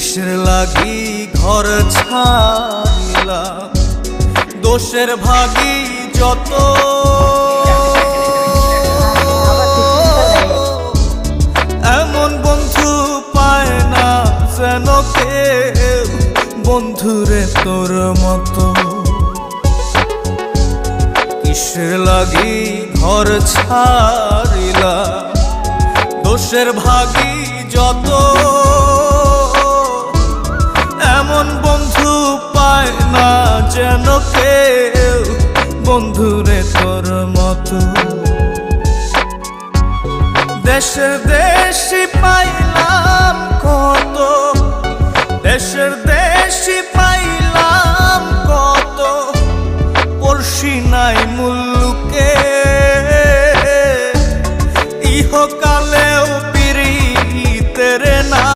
কিসের লাগি ঘর ছাড়িলাম, দোষের ভাগী যত এমন বন্ধু পায় না যেন কেউ, বন্ধুরে তোর মতো। কিসের লাগি ঘর ছাড়িলাম, দোষের ভাগী যত এমন বন্ধু পায় না যেন কেউ, বন্ধুরে তোর মতো। দেশে দেশি পাইলাম